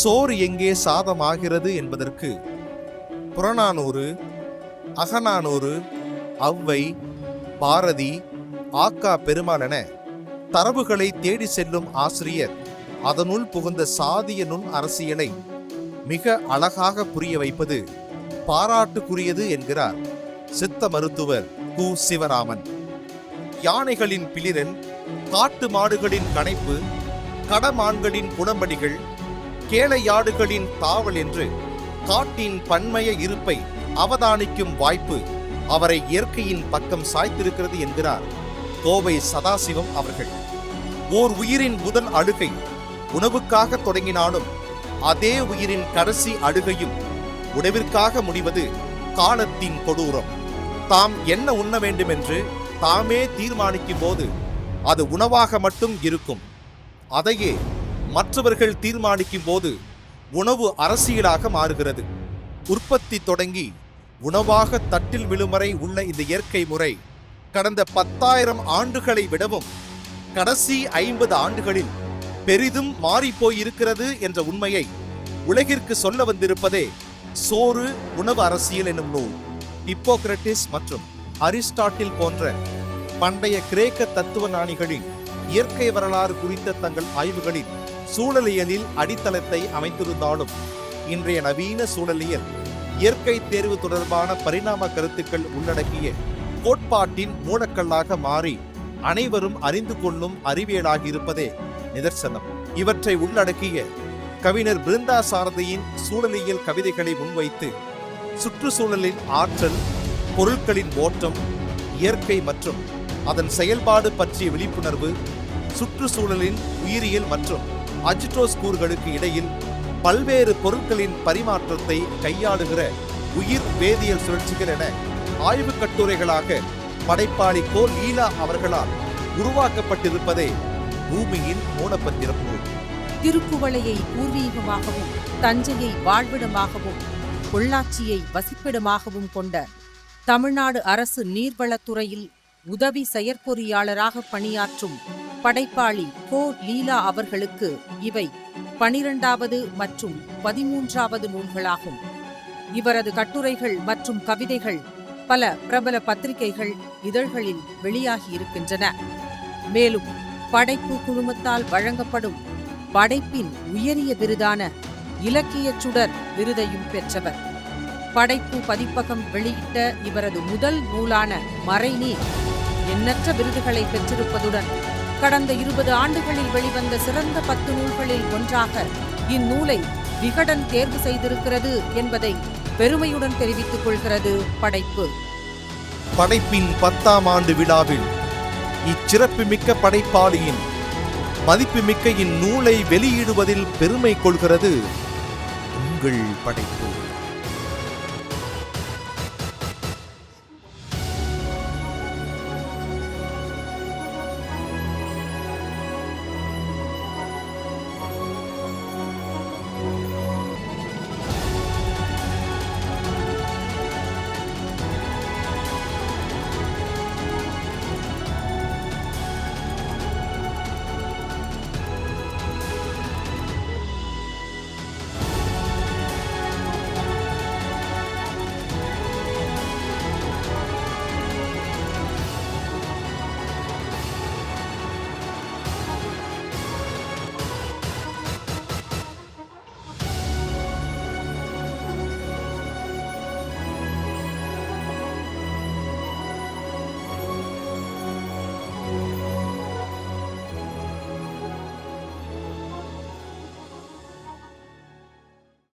சோறு எங்கே சாதமாகிறது என்பதற்கு புறநானூறு, அகநானூறு, ஔவை, பாரதி, ஆக்கா பெருமாள் என தரவுகளை தேடி செல்லும் ஆசிரியர் அதனுள் புகுந்த சாதிய நுண் அரசியலை மிக அழகாக புரிய வைப்பது பாராட்டுக்குரியது என்கிறார் சித்த மருத்துவர் கு. சிவராமன். யானைகளின் பிளிரல், காட்டு மாடுகளின் கணைப்பு, கடமான்களின் குணம்படிகள், கேளையாடுகளின் தாவல் என்று காட்டின் பன்மய இருப்பை அவதானிக்கும் வாய்ப்பு அவரை இயற்கையின் பக்கம் சாய்த்திருக்கிறது என்கிறார் கோவை சதாசிவம் அவர்கள். ஓர் உயிரின் முதல் அழுகை உணவுக்காக தொடங்கினாலும் அதே உயிரின் கடைசி அழுகையும் உணவிற்காக முடிவது காலத்தின் கொடூரம். தாம் என்ன உண்ண வேண்டும் என்று தாமே தீர்மானிக்கும் போது அது உணவாக மட்டும் இருக்கும். அதையே மற்றவர்கள் தீர்மானிக்கும் போது உணவு அரசியலாக மாறுகிறது. உற்பத்தி தொடங்கி உணவாக தட்டில் விழும் வரை உள்ள இந்த இயற்கை முறை கடந்த 10,000 ஆண்டுகளை விடவும் கடைசி 50 ஆண்டுகளில் பெரிதும் மாறிப்போயிருக்கிறது என்ற உண்மையை உலகிற்கு சொல்ல வந்திருப்பதே சோறு உணவு அரசியல் எனும் நூல். ஹிப்போக்ரட்டிஸ் மற்றும் அரிஸ்டாட்டில் போன்ற பண்டைய கிரேக்க தத்துவ ஞானிகளின் இயற்கை வரலாறு குறித்த தங்கள் ஆய்வுகளில் சூழலியலில் அடித்தளத்தை அமைத்திருந்தாலும் இன்றைய நவீன சூழலியல் இயற்கை தேர்வு தொடர்பான பரிணாம கருத்துக்கள் உள்ளடக்கிய கோட்பாட்டின் மூலக்கல்லாக மாறி அனைவரும் அறிந்து கொள்ளும் அறிவியலாகி இருப்பதே நிதர்சனம். இவற்றை உள்ளடக்கிய கவிஞர் பிருந்தா சாரதியின் சூழலியல் கவிதைகளை முன்வைத்து சுற்றுச்சூழலின் ஆற்றல், பொருட்களின் ஓட்டம், இயற்கை மற்றும் அதன் செயல்பாடு பற்றிய விழிப்புணர்வு, சுற்றுச்சூழலின் உயிரியல் மற்றும் அஜிடோஸ் கூறுகளுக்கு இடையில் பல்வேறு பொருட்களின் பரிமாற்றத்தை கையாளுகிற உயிர் வேதியியல் சுழற்சிகள் என ஆய்வு கட்டுரைகளாக படைப்பாளி கோ. லீலா அவர்களால் உருவாக்கப்பட்டிருப்பதே பூமியின் மூலப்பத்திரம் நூல். திருக்குவளையை பூர்வீகமாகவும், தஞ்சையை வாழ்விடமாகவும், பொள்ளாச்சியை வசிப்பிடமாகவும் கொண்ட தமிழ்நாடு அரசு நீர்வளத்துறையில் உதவி செயற்பொறியாளராக பணியாற்றும் படைப்பாளி கோ. லீலா அவர்களுக்கு இவை 12வது மற்றும் 13வது நூல்களாகும். இவரது கட்டுரைகள் மற்றும் கவிதைகள் பல பிரபல பத்திரிகைகள், இதழ்களில் வெளியாகி இருக்கின்றன. மேலும் படைப்பு குழுமத்தால் வழங்கப்படும் படைப்பின் உயரிய விருதான இலக்கியச் சுடர் விருதையும் பெற்றவர். படைப்பு பதிப்பகம் வெளியிட்ட இவரது முதல் நூலான மறைநீர் எண்ணற்ற விருதுகளை பெற்றிருப்பதுடன் கடந்த 20 ஆண்டுகளில் வெளிவந்த சிறந்த 10 நூல்களில் ஒன்றாக இந்நூலை விகடன் தேர்வு செய்திருக்கிறது என்பதை பெருமையுடன் தெரிவித்துக் கொள்கிறது படைப்பு. படைப்பின் 10ஆம் ஆண்டு விழாவில் இச்சிறப்புமிக்க படைப்பாளியின் மதிப்புமிக்க இந்நூலை வெளியிடுவதில் பெருமை கொள்கிறது உங்கள் படைப்பு.